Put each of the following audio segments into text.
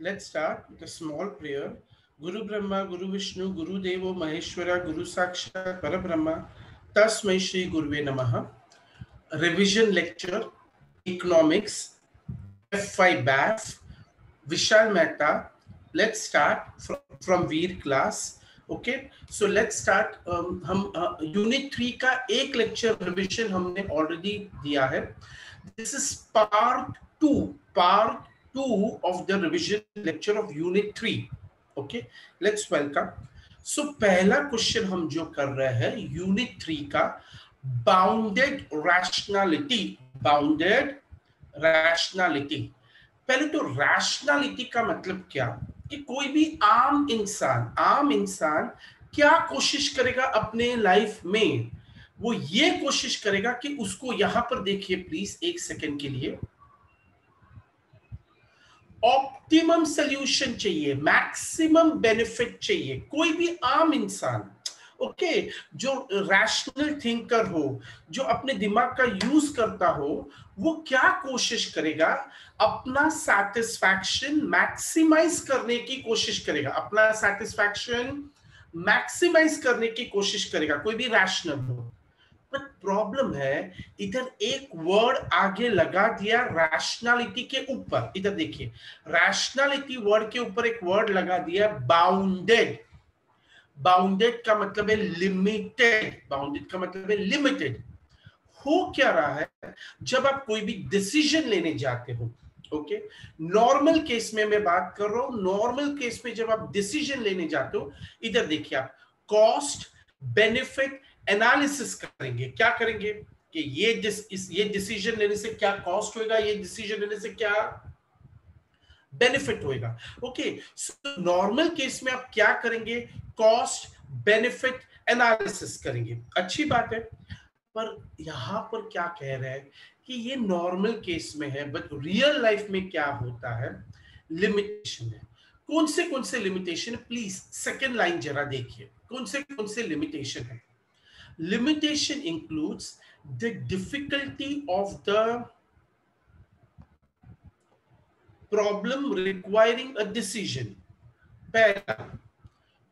Let's start with a small prayer. Guru Brahma, Guru Vishnu, Guru Devo Maheshwara, Guru Sakshat Parabrahma, Tasmai Shri Guruve Namaha. Revision lecture, Economics, F5 BAF, Vishal Mehta. Let's start from Veer class. Okay, so let's start. हम unit 3 का एक lecture revision हमने already दिया है. This is part 2 of the revision lecture of unit 3. Okay, let's welcome. So पहला question हम जो कर रहे हैं यूनिट 3 का बाउंडेड रैशनैलिटी. पहले तो रैशनैलिटी का मतलब क्या कि कोई भी आम इंसान क्या कोशिश करेगा अपने लाइफ में. वो ये कोशिश करेगा कि उसको यहां पर देखिए प्लीज एक सेकंड के लिए. ऑप्टिमम सॉल्यूशन चाहिए, मैक्सिमम बेनिफिट चाहिए. कोई भी आम इंसान ओके जो रैशनल थिंकर हो, जो अपने दिमाग का यूज करता हो, वो क्या कोशिश करेगा? अपना सैटिस्फैक्शन मैक्सिमाइज करने की कोशिश करेगा. अपना सैटिस्फैक्शन मैक्सिमाइज करने की कोशिश करेगा, कोई भी रैशनल हो. बट प्रॉब्लम है इधर एक वर्ड आगे लगा दिया रैशनैलिटी के ऊपर. इधर देखिए, रैशनैलिटी वर्ड के ऊपर एक वर्ड लगा दिया बाउंडेड. बाउंडेड का मतलब है लिमिटेड. बाउंडेड का मतलब है लिमिटेड. हो क्या रहा है जब आप कोई भी डिसीजन लेने जाते हो. ओके, नॉर्मल केस में मैं बात कर रहा हूं. नॉर्मल केस में जब आप डिसीजन लेने जाते हो, इधर देखिए आप कॉस्ट बेनिफिट एनालिसिस करेंगे. क्या करेंगे कि ये डिसीजन लेने से क्या कॉस्ट होगा, ये डिसीजन लेने से क्या बेनिफिट होएगा. ओके, सो नॉर्मल केस में आप क्या करेंगे? कॉस्ट बेनिफिट एनालिसिस करेंगे. अच्छी बात है. पर यहां पर क्या कह रहे हैं कि ये नॉर्मल केस में है, बट रियल लाइफ में क्या होता है? लिमिटेशन है. कौन से लिमिटेशन? प्लीज सेकेंड लाइन जरा देखिए, कौन से लिमिटेशन है. Limitation includes the difficulty of the problem requiring a decision. पहला,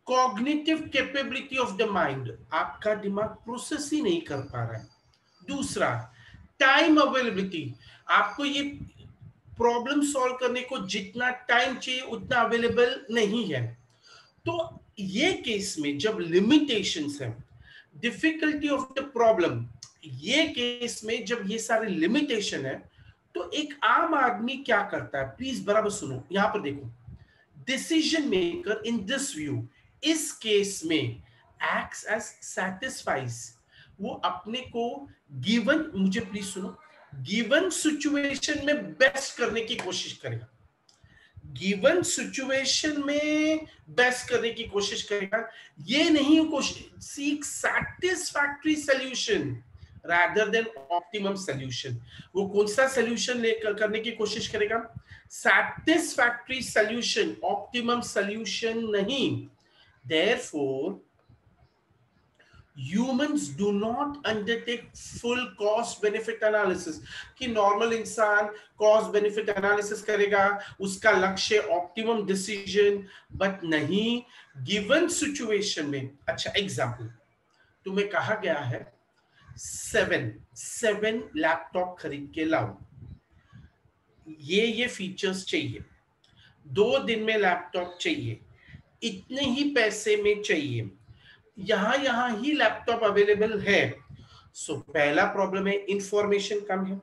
cognitive capability of the mind. आपका दिमाग प्रोसेस ही नहीं कर पा रहा है. दूसरा, टाइम अवेलेबिलिटी. आपको ये प्रॉब्लम सॉल्व करने को जितना टाइम चाहिए उतना अवेलेबल नहीं है. तो ये केस में जब लिमिटेशंस है, डिफिकल्टी ऑफ द प्रॉब्लम, ये केस में जब ये सारे लिमिटेशन है, तो एक आम आदमी क्या करता है? प्लीज बराबर सुनो, यहां पर देखो. Decision maker in this view, इस केस में एक्ट्स एज सैटिस्फाइज. वो अपने को गिवन, मुझे प्लीज सुनो, गिवन सिचुएशन में बेस्ट करने की कोशिश करेगा. गिवन सिचुएशन में बेस्ट करने की कोशिश करेगा. ये नहीं कोशिश seek satisfactory solution rather than optimum solution. वो कौन सा सॉल्यूशन लेकर करने की कोशिश करेगा? सैटिस्फैक्टरी सॉल्यूशन, ऑप्टिमम सॉल्यूशन नहीं. Therefore humans do not undertake full cost benefit analysis. कि नॉर्मल इंसान कॉस्ट बेनिफिट एनालिसिस करेगा, उसका लक्ष्य ऑप्टिमम डिसीजन, बट नहीं गिवन सिचुएशन में. अच्छा एग्जांपल, तुम्हें कहा गया है सेवन लैपटॉप खरीद के लाओ, ये फीचर्स चाहिए, 2 दिन में लैपटॉप चाहिए, इतने ही पैसे में चाहिए, यहां ही लैपटॉप अवेलेबल है. सो पहला प्रॉब्लम है इंफॉर्मेशन कम है,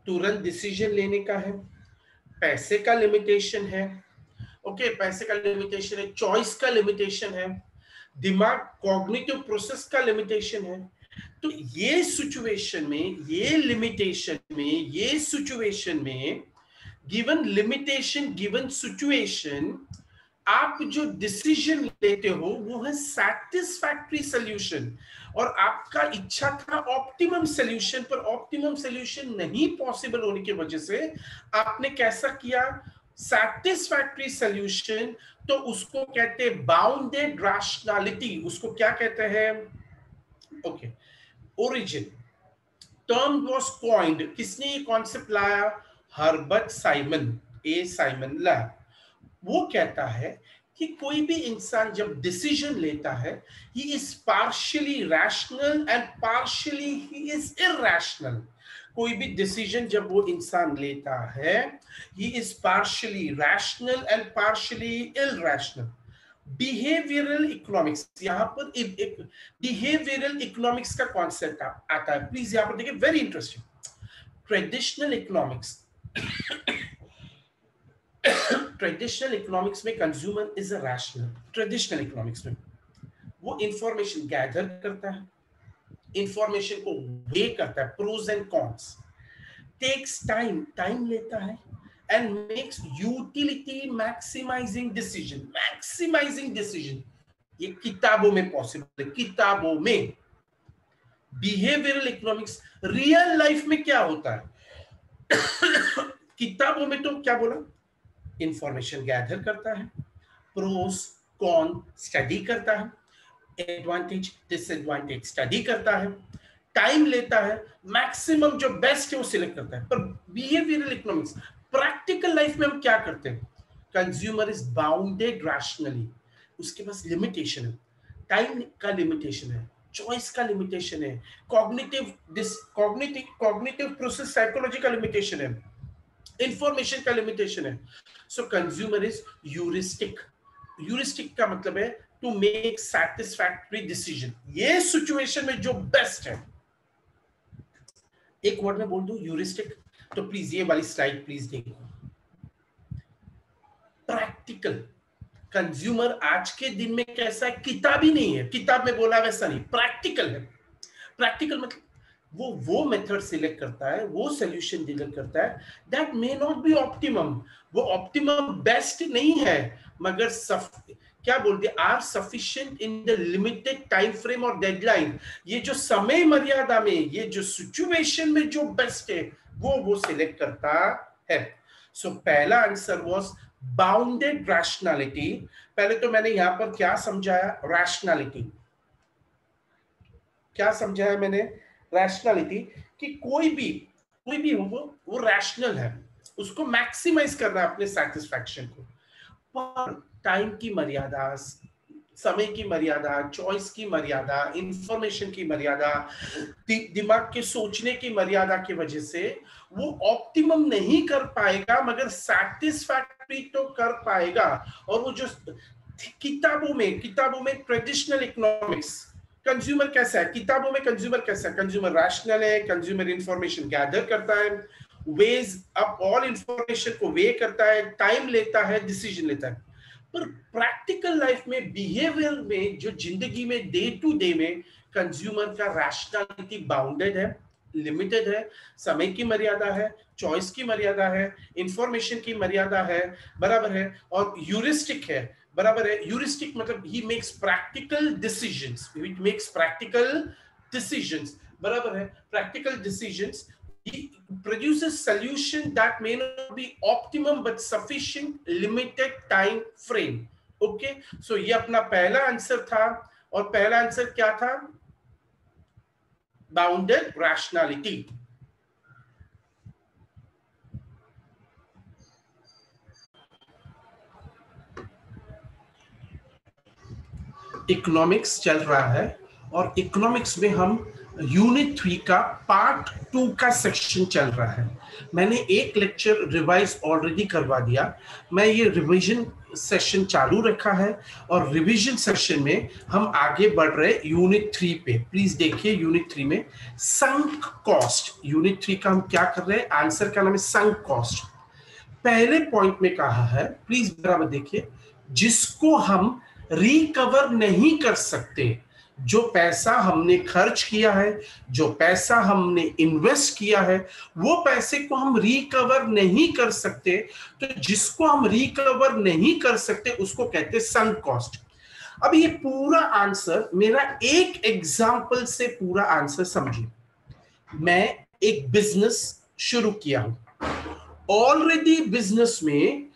तुरंत डिसीजन लेने का है, पैसे का लिमिटेशन है. ओके, पैसे का लिमिटेशन है, चॉइस का लिमिटेशन है, दिमाग कॉग्निटिव प्रोसेस का लिमिटेशन है. तो ये सिचुएशन में, ये लिमिटेशन में, ये सिचुएशन में, गिवन लिमिटेशन, गिवन सिचुएशन, आप जो डिसीजन लेते हो वो है सैटिस्फैक्टरी सॉल्यूशन. और आपका इच्छा था ऑप्टिमम सॉल्यूशन, पर ऑप्टिमम सॉल्यूशन नहीं पॉसिबल होने की वजह से आपने कैसा किया? Satisfactory solution. तो उसको कहते हैं बाउंडेड रैशनैलिटी. उसको क्या कहते हैं? Okay, origin term was coined. किसने ये कॉन्सेप्ट लाया? हर्बर्ट साइमन, ए साइमन ला. वो कहता है कि कोई भी इंसान जब डिसीजन लेता है, he is partially rational and partially he is irrational. कोई भी डिसीजन जब वो इंसान लेता है, he is partially rational and partially irrational. Behavioural economics, यहां पर बिहेवियरल इकोनॉमिक्स का कॉन्सेप्ट आता है। प्लीज यहां पर देखिए, very interesting. Traditional economics, traditional economics में consumer is a rational. Traditional economics में वो इंफॉर्मेशन गैदर करता है, इंफॉर्मेशन को वे करता है, pros and cons, takes time, time लेता है, and makes utility maximising decision. Maximising decision ये किताबों में पॉसिबल है, किताबों में। बिहेवियरल इकोनॉमिक्स रियल लाइफ में क्या होता है? किताबों में तो क्या बोला, इंफॉर्मेशन गैदर करता है, प्रोस कॉन स्टडी करता है, एडवांटेज डिसएडवांटेज स्टडी करता है, टाइम लेता है, मैक्सिमम जो बेस्ट है वो सिलेक्ट करता है। पर बिहेवियरल इकोनॉमिक्स, प्रैक्टिकल लाइफ में हम क्या करते हैं? कंज्यूमर इज बाउंडेड रैशनली, उसके पास लिमिटेशन है, टाइम का लिमिटेशन है, चॉइस का लिमिटेशन है, कॉग्निटिव प्रोसेस साइकोलॉजी का लिमिटेशन है, इंफॉर्मेशन का लिमिटेशन है। So consumer is heuristic. Heuristic का मतलब है टू मेक सैटिस्फैक्टरी डिसीजन, ये सिचुएशन में जो बेस्ट है। एक वर्ड में बोल दूं यूरिस्टिक, तो प्लीज ये वाली स्लाइड प्लीज देखो। प्रैक्टिकल कंज्यूमर आज के दिन में कैसा है? किताबी नहीं है, किताब में बोला वैसा नहीं, प्रैक्टिकल है। प्रैक्टिकल मतलब वो मेथड सिलेक्ट करता है, वो सोल्यूशन डिलीवर करता है, that may not be optimum. वो ऑप्टिमम बेस्ट नहीं है, मगर क्या बोलते हैं, are sufficient in the limited time frame और डेडलाइन। ये जो समय मर्यादा में, ये जो सिचुएशन में जो बेस्ट है, वो सिलेक्ट करता है। सो पहला आंसर वाज बाउंडेड रैशनैलिटी। पहले तो मैंने यहां पर क्या समझाया? रैशनैलिटी। क्या समझाया मैंने? रैशनैलिटी, कि कोई भी हो वो रैशनल है, उसको मैक्सिमाइज करना है अपने सेटिस्फैक्शन को। पर टाइम की मर्यादा, समय की मर्यादा, चॉइस की मर्यादा, इंफॉर्मेशन की मर्यादा, दिमाग के सोचने की मर्यादा की वजह से वो ऑप्टिमम नहीं कर पाएगा, मगर सैटिस्फैक्टरी तो कर पाएगा। और वो जो किताबों में ट्रेडिशनल इकोनॉमिक्स, कंज्यूमर कैसा है? किताबों में कंज्यूमर कैसा है? कंज्यूमर रैशनल है, कंज्यूमर इंफॉर्मेशन गैदर करता है, वेज अप ऑल इंफॉर्मेशन को वे करता है, टाइम लेता है, डिसीजन लेता है। पर प्रैक्टिकल लाइफ में, बिहेवियर में, जो जिंदगी में डे टू डे में कंज्यूमर का रैशनैलिटी बाउंडेड है, लिमिटेड है, समय की मर्यादा है, चॉइस की मर्यादा है, इंफॉर्मेशन की मर्यादा है, बराबर है, और ह्यूरिस्टिक है, बराबर है। ह्यूरिस्टिक मतलब he makes practical decisions, he makes practical decisions, बराबर है, practical decisions. He produces solution that may not be optimum but sufficient limited time frame. Okay, so ये अपना पहला आंसर था, और पहला आंसर क्या था? Bounded rationality. इकोनॉमिक्स चल रहा है, और इकोनॉमिक्स में हम यूनिट 3 का पार्ट 2 का सेक्शन चल रहा है। मैंने एक लेक्चर रिवाइज ऑलरेडी करवा दिया, मैं ये रिवीजन सेशन चालू रखा है, और रिवीजन सेशन में हम आगे बढ़ रहे यूनिट 3 पे। प्लीज देखिए यूनिट 3 में संक कॉस्ट, यूनिट 3 का हम क्या कर रहे हैं? आंसर का नाम है संक कॉस्ट। पहले पॉइंट में कहा है, प्लीज बराबर देखिए, जिसको हम रिकवर नहीं कर सकते, जो पैसा हमने खर्च किया है, जो पैसा हमने इन्वेस्ट किया है, वो पैसे को हम रिकवर नहीं कर सकते, तो जिसको हम रिकवर नहीं कर सकते उसको कहते हैं संक कॉस्ट। अब ये पूरा आंसर मेरा एक एग्जांपल से पूरा आंसर समझिए। मैं एक बिजनेस शुरू किया हूं, ऑलरेडी बिजनेस में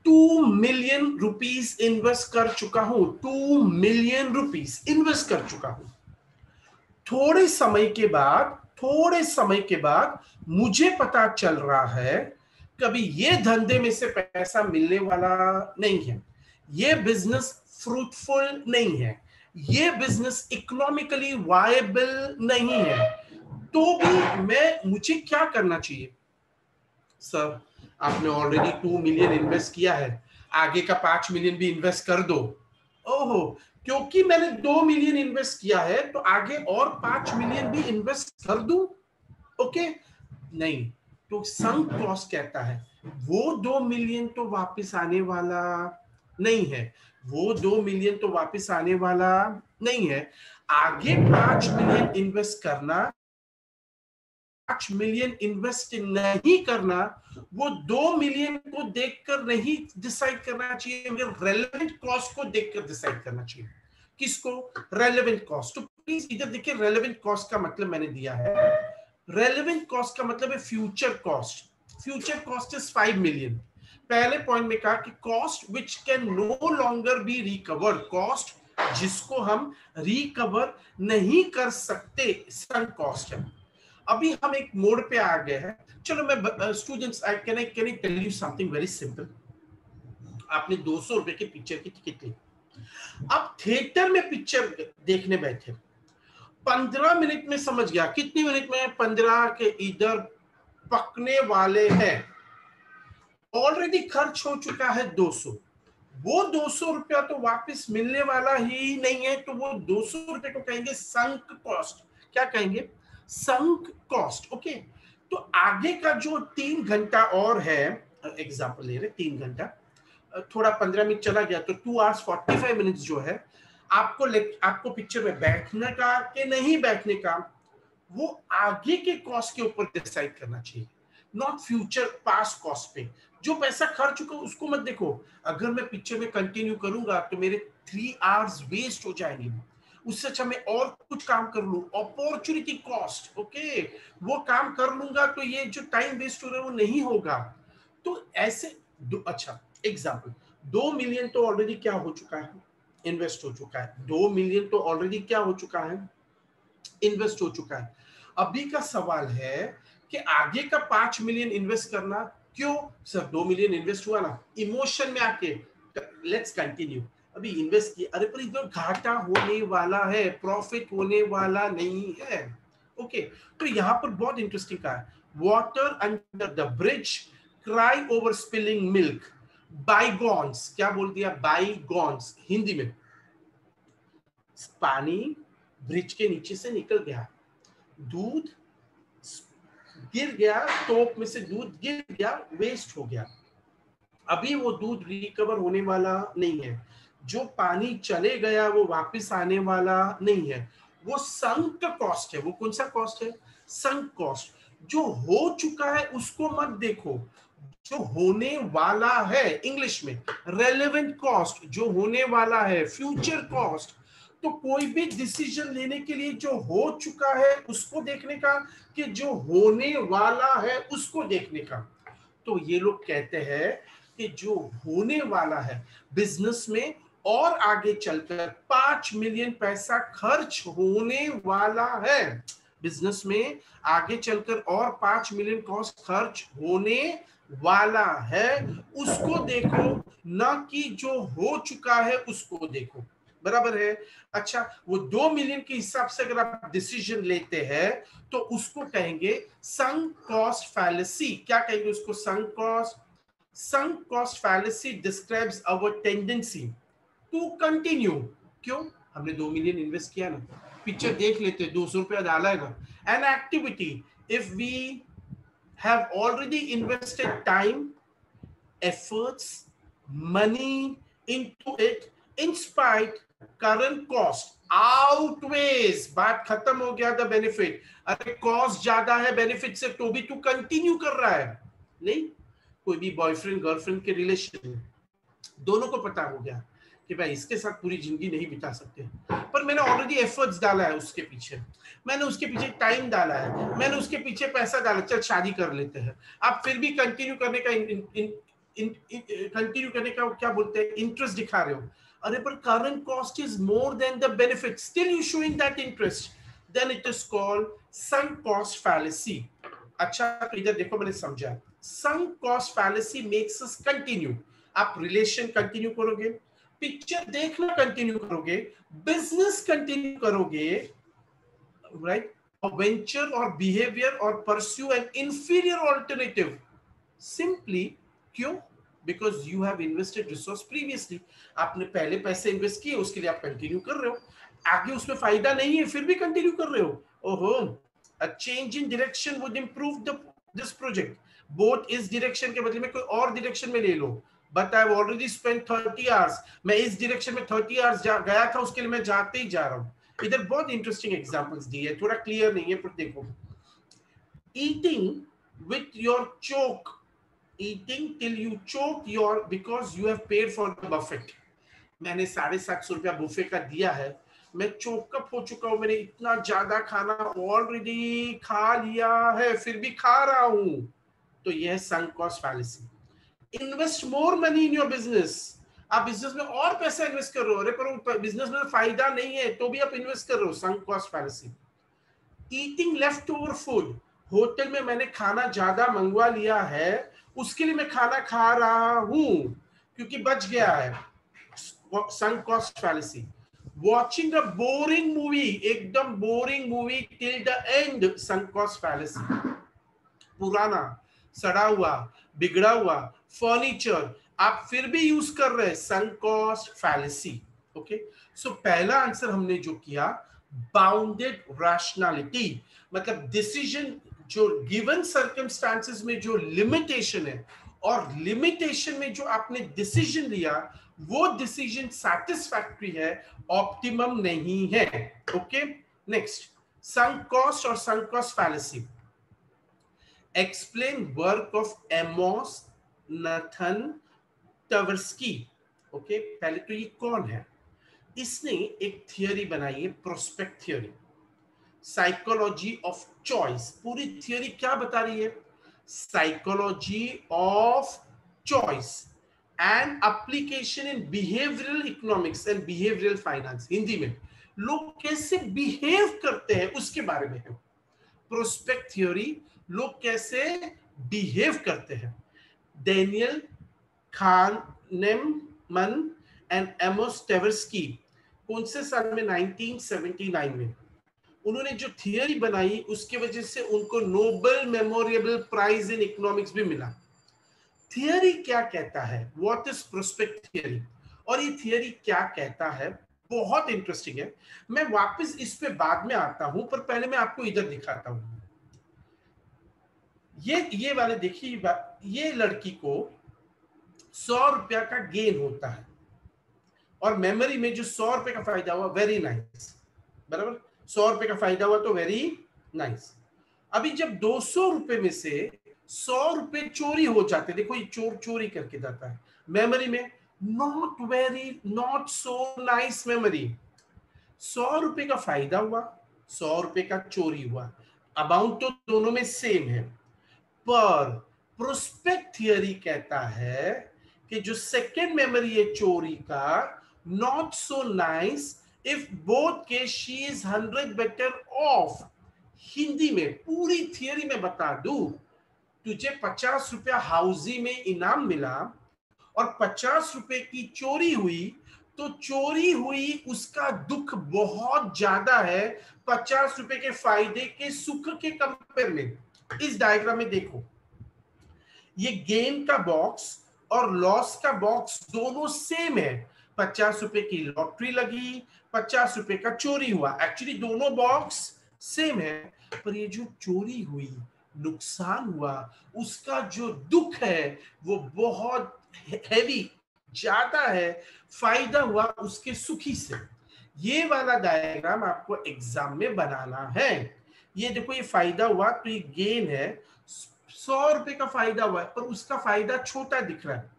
2 मिलियन रुपीस इन्वेस्ट कर चुका हूं, 2 मिलियन रुपीस इन्वेस्ट कर चुका हूं। थोड़े समय के बाद मुझे पता चल रहा है कभी ये धंधे में से पैसा मिलने वाला नहीं है, ये बिजनेस फ्रूटफुल नहीं है, ये बिजनेस इकोनॉमिकली वायबल नहीं है, तो भी मुझे क्या करना चाहिए? सर, आपने ऑलरेडी 2 मिलियन इन्वेस्ट किया है, आगे का 5 मिलियन भी इन्वेस्ट कर दो। ओहो, क्योंकि मैंने 2 मिलियन इन्वेस्ट किया है तो आगे और 5 मिलियन भी इन्वेस्ट कर दूं? ओके, नहीं। तो संक कॉस्ट कहता है वो 2 मिलियन तो वापस आने वाला नहीं है, वो 2 मिलियन तो वापस आने वाला नहीं है, आगे 5 मिलियन इन्वेस्ट करना, 5 मिलियन इन्वेस्ट नहीं करना, वो 2 मिलियन को देखकर नहीं डिसाइड करना चाहिए, मगर रेलेवेंट कॉस्ट को देखकर डिसाइड करना चाहिए। किसको? Relevant cost. तो प्लीज इधर देखिए, रेलेवेंट कॉस्ट का मतलब मैंने दिया है, रेलेवेंट कॉस्ट का मतलब है future cost. Future cost is 5 million. पहले पॉइंट में कहा कि cost which can no longer be recovered, cost जिसको हम रिकवर नहीं कर सकते, संक कॉस्ट है। अभी हम एक मोड पे आ गए हैं। चलो मैं students, I can tell you something very simple. आपने 200 रुपए के पिक्चर की टिकट ली, अब थिएटर में पिक्चर देखने बैठे, 15 मिनट में समझ गया, कितने मिनट में? 15 के इधर पकने वाले हैं, ऑलरेडी खर्च हो चुका है 200, वो 200 रुपया तो वापस मिलने वाला ही नहीं है, तो वो 200 रुपए को कहेंगे संक कॉस्ट। क्या कहेंगे? Sunk cost. ओके, तो आगे का जो 3 घंटा और है, एग्जांपल ले रहे 3 घंटा, थोड़ा 15 मिनट चला गया तो 2 hours 45 मिनट्स जो है, आपको पिक्चर में बैठने का कि नहीं बैठने का, वो आगे के कॉस्ट के ऊपर डिसाइड करना चाहिए, नॉट फ्यूचर पास्ट कॉस्ट पे। जो पैसा खर्च चुका उसको मत देखो, अगर मैं पिक्चर में कंटिन्यू करूंगा तो मेरे 3 hours वेस्ट हो जाएंगे, उससे अच्छा मैं और कुछ काम कर लूं, अपॉर्चुनिटी कॉस्ट। ओके, वो काम कर लूंगा तो ये जो टाइम वेस्ट हो रहा है वो नहीं होगा। तो ऐसे अच्छा एग्जांपल, 2 मिलियन तो ऑलरेडी क्या हो चुका है? इन्वेस्ट हो चुका है। 2 मिलियन तो ऑलरेडी क्या हो चुका है? इन्वेस्ट हो चुका है। अभी का सवाल है कि आगे का 5 मिलियन इन्वेस्ट करना क्यों? सर 2 मिलियन इन्वेस्ट हुआ ना, इमोशन में आके, लेट्स कंटिन्यू। अभी इन्वेस्ट किया, अरे पर इधर घाटा होने वाला है, प्रॉफिट होने वाला नहीं है। ओके, तो यहां पर बहुत इंटरेस्टिंग कहा है, water under the bridge, cry over spilling milk, bygones. क्या बोल दिया? बाईगॉन्स हिंदी में। पानी ब्रिज के नीचे से निकल गया, दूध गिर गया, टोप में से दूध गिर गया, वेस्ट हो गया, अभी वो दूध रिकवर होने वाला नहीं है, जो पानी चले गया वो वापस आने वाला नहीं है, वो संक कॉस्ट है। वो कौन सा कॉस्ट है? Sunk cost. जो हो चुका है उसको मत देखो, जो होने वाला है, इंग्लिश में रेलेवेंट कॉस्ट, जो होने वाला है, फ्यूचर कॉस्ट। तो कोई भी डिसीजन लेने के लिए जो हो चुका है उसको देखने का, कि जो होने वाला है उसको देखने का। तो ये लोग कहते हैं कि जो होने वाला है बिजनेस में, और आगे चलकर 5 मिलियन पैसा खर्च होने वाला है बिजनेस में, आगे चलकर और 5 मिलियन कॉस्ट खर्च होने वाला है, उसको देखो, ना कि जो हो चुका है उसको देखो। बराबर है? अच्छा, वो 2 मिलियन के हिसाब से अगर आप डिसीजन लेते हैं तो उसको कहेंगे संक कॉस्ट फैलेसी। क्या कहेंगे उसको? Sunk cost. Sunk cost fallacy describes our tendency to continue. क्यों? हमने 2 मिलियन इन्वेस्ट किया ना, पिक्चर देख लेते, 200 रुपया डाला है ना, an activity if we have already invested time, efforts, money into it, in spite current cost outweighs, बात खत्म हो गया, the benefit। अरे कॉस्ट ज्यादा है बेनिफिट से, तो भी तू कंटिन्यू कर रहा है। नहीं, कोई भी बॉयफ्रेंड गर्लफ्रेंड के रिलेशन, दोनों को पता हो गया कि भाई इसके साथ पूरी जिंदगी नहीं बिता सकते, पर मैंने ऑलरेडी एफर्ट्स डाला है उसके पीछे, मैंने उसके पीछे टाइम डाला है, मैंने उसके पीछे पैसा डाला, चल शादी कर लेते हैं। आप फिर भी कंटिन्यू करने का क्या बोलते हैं, इंटरेस्ट दिखा रहे हो। अरे पर current cost is more than the benefit, still you showing that interest, then it is called sunk cost fallacy. अच्छा, तो इधर देखो, मैंने समझा, sunk cost fallacy makes us continue. आप रिलेशन कंटिन्यू करोगे, पिक्चर देखना कंटिन्यू करोगे, बिजनेस कंटिन्यू करोगे, राइट? वेंचर और बिहेवियर और pursue an inferior alternative simply क्यों? Because you have invested resource previously, आपने पहले पैसे इन्वेस्ट किए, उसके लिए आप कंटिन्यू कर रहे हो, आगे उसमें फायदा नहीं है फिर भी कंटिन्यू कर रहे हो। ओहो, a change in direction would improve this project. Both इस डायरेक्शन के बदले में कोई और डायरेक्शन में ले लो, but I have already spent 30 hours, मैं इस डायरेक्शन में 30 आवर्स गया था, उसके लिए मैं जाते ही जा रहा हूं। इधर बहुत इंटरेस्टिंग एग्जांपल्स दिए हैं, थोड़ा क्लियर नहीं है पर देखो। Eating with your choke, eating till you choke your because you have paid for the buffet। मैंने 750 रुपया बुफे का दिया है, मैं चोकअप हो चुका हूं, मैंने इतना ज्यादा खाना ऑलरेडी खा लिया है, फिर भी खा रहा हूं, तो यह है sunk cost fallacy। Invest more money in your business, आप बिजनेस में और पैसा इन्वेस्ट कर रहे हो, अरे पर बिजनेस में फायदा नहीं है तो भी आप इन्वेस्ट कर रहे हो, sunk cost fallacy। Eating left over food, hotel में मैंने खाना ज्यादा मंगवा लिया है, उसके लिए मैं खाना खा रहा हूं क्योंकि बच गया है, sunk cost fallacy। Watching a boring movie, एकदम boring movie till the end, sunk cost fallacy। पुराना, सड़ा हुआ, बिगड़ा हुआ फर्नीचर आप फिर भी यूज कर रहे हैं, sunk cost fallacy। ओके, सो पहला आंसर हमने जो किया बाउंडेड रैशनैलिटी, मतलब डिसीजन जो गिवन सर्कमस्टांसेस में जो लिमिटेशन है और लिमिटेशन में जो आपने डिसीजन लिया वो डिसीजन सैटिस्फैक्टरी है, ऑप्टिमम नहीं है। ओके, नेक्स्ट, sunk cost और sunk cost fallacy। Explain work of Amos Nathan Tversky. Okay, पहले तो ये कौन है? इसने एक थियरी बनाई है, prospect theory, psychology of choice. पूरी थियरी क्या बता रही है? Psychology of choice and application in behavioural economics and behavioural finance. Hindi में लोग कैसे बिहेव करते हैं उसके बारे में है प्रोस्पेक्ट थ्योरी, लोग कैसे बिहेव करते हैं। डेनियल kahneman एंड एमोस टेवर्स्की, कौन से साल में? 1979 में। उन्होंने जो थियरी बनाई उसके वजह से उनको Nobel memorable prize in economics भी मिला। थियरी क्या कहता है? व्हाट इज प्रोस्पेक्ट थियरी, और ये थियरी क्या कहता है? बहुत इंटरेस्टिंग है, मैं वापस इस पे बाद में आता हूं, पर पहले मैं आपको इधर दिखाता हूं। ये वाले देखिए, ये लड़की को 100 रुपया का गेन होता है और मेमोरी में जो 100 रुपए का फायदा हुआ, वेरी नाइस, बराबर, 100 रुपए का फायदा हुआ तो वेरी नाइस। अभी जब 200 रुपए में से 100 रुपए चोरी हो जाते, देखो ये चोर चोरी करके जाता है मेमोरी में, नॉट सो नाइस मेमोरी। 100 रुपए का फायदा हुआ, 100 रुपए का चोरी हुआ, अमाउंट तो दोनों में सेम है, पर प्रोस्पेक्ट थियरी कहता है कि जो सेकेंड मेमोरी है चोरी का, not so nice, if both case she is 100 better of. Hindi में पूरी थियरी में बता दूं, तुझे 50 रुपया हाउसी में इनाम मिला और 50 रुपए की चोरी हुई, तो चोरी हुई उसका दुख बहुत ज्यादा है 50 रुपए के फायदे के सुख के कंपेयर में। इस डायग्राम में देखो, ये गेन का बॉक्स और लॉस का बॉक्स दोनों सेम है। 50 रुपए की लॉटरी लगी, 50 रुपए का चोरी हुआ, एक्चुअली दोनों बॉक्स सेम है, पर ये जो चोरी हुई, नुकसान हुआ, उसका जो दुख है वो बहुत हैवी, ज्यादा है, फायदा हुआ उसके सुखी से। ये वाला डायग्राम आपको एग्जाम में बनाना है। ये देखो, ये फायदा हुआ तो ये गेन है, 100 रुपए का फायदा हुआ है पर उसका फायदा छोटा दिख रहा है।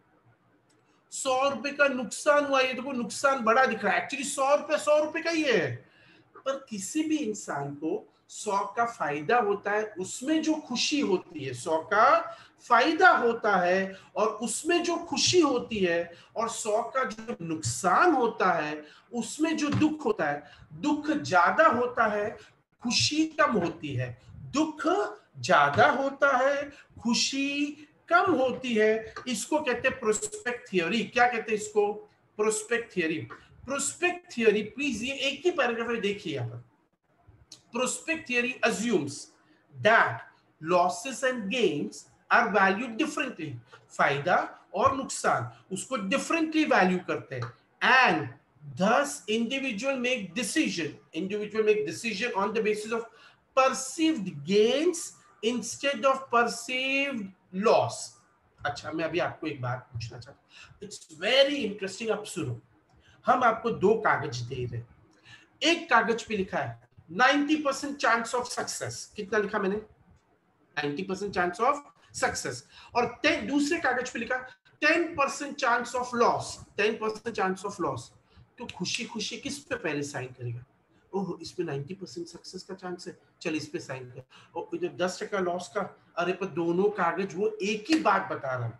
100 रुपए का नुकसान हुआ, ये देखो नुकसान बड़ा दिख रहा है, एक्चुअली 100 रुपए का ही है। पर किसी भी इंसान को 100 का फायदा होता है, उसमें जो खुशी होती है, 100 का फायदा होता है और उसमें जो खुशी होती है, और 100 का जो नुकसान होता है उसमें जो दुख होता है, दुख ज्यादा होता है, खुशी कम होती है। दुख ज्यादा होता है, खुशी कम होती है, इसको कहते हैं प्रोस्पेक्ट थियोरी। क्या कहते हैं इसको? Prospect theory. Prospect theory, please ये एक ही पैराग्राफ में देखिए यहाँ पर। Prospect theory assumes that losses and gains are valued differently. फायदा और नुकसान उसको differently value करते हैं, and thus individual make decision on the basis of perceived gains instead of perceived loss. अच्छा, मैं अभी आपको एक बात पूछना चाहता हूँ, इट्स वेरी इंटरेस्टिंग। आप सुनो, हम आपको दो कागज दे रहे हैं, एक कागज पे लिखा है 90% चांस ऑफ सक्सेस। कितना लिखा मैंने? 90% चांस ऑफ सक्सेस। और दूसरे कागज पे लिखा 10% chance of loss, 10% chance of loss. तो खुशी खुशी किस पे पहले साइन करेगा? ओह, इस पे 90% सक्सेस का चांस है, चल इस पे साइन कर। और इधर 10% लॉस का, अरे पर दोनों कागज वो एक ही बात बता रहा है,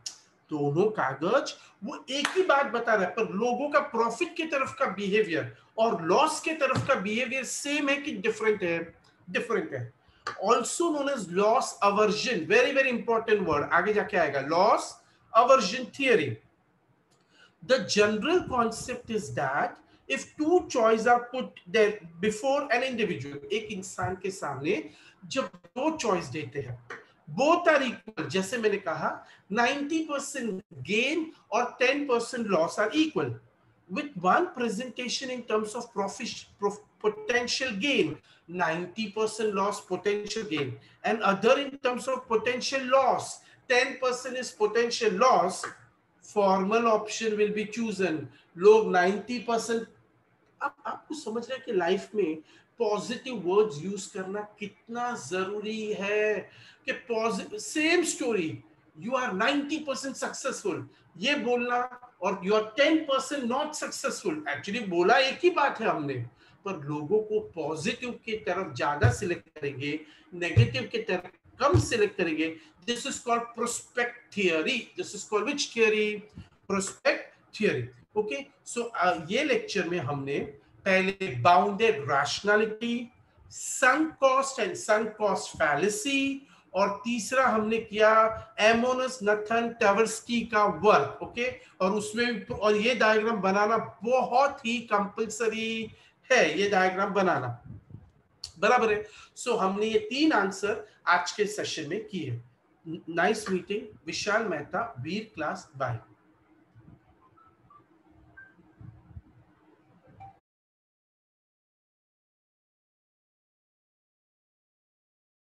दोनों कागज वो एक ही बात बता रहा है, पर लोगों का प्रॉफिट की तरफ का बिहेवियर और लॉस के तरफ का बिहेवियर सेम है कि डिफरेंट है? डिफरेंट है। Also known as loss aversion, very very important word आगे जाके आएगा, loss aversion theory. The general concept is that if two choices are put there before an individual, एक इंसान के सामने जब दो चॉइस देते हैं, both are equal, जैसे मैंने कहा 90% gain और 10% loss are equal, with one presentation in terms of potential gain, 90% loss potential gain, and other in terms of potential loss, 10% is potential loss, formal option will be chosen. लोग 90%। अब आपको समझ रहे हैं कि लाइफ में positive words use करना कितना जरूरी है, कि positive, same story, you are 90% successful, ये बोलना, और you are 10% not successful, actually बोला एक ही बात है हमने, पर लोगों को पॉजिटिव की तरफ ज्यादा सिलेक्ट करेंगे, नेगेटिव की तरफ कम सिलेक्ट करेंगे। This is called prospect theory. This is called which theory? Prospect theory. Okay, so ये लेक्चर में हमने पहले bounded rationality, sunk cost and sunk cost fallacy, और तीसरा हमने किया एमोनस नथन टवर्स्की का वर्क। ओके, और उसमें, और ये डायग्राम बनाना बहुत ही कंपल्सरी है, ये डायग्राम बनाना, बराबर है। सो हमने ये 3 आंसर आज के सेशन में किए। नाइस मीटिंग, विशाल मेहता, वीर क्लास, बाय।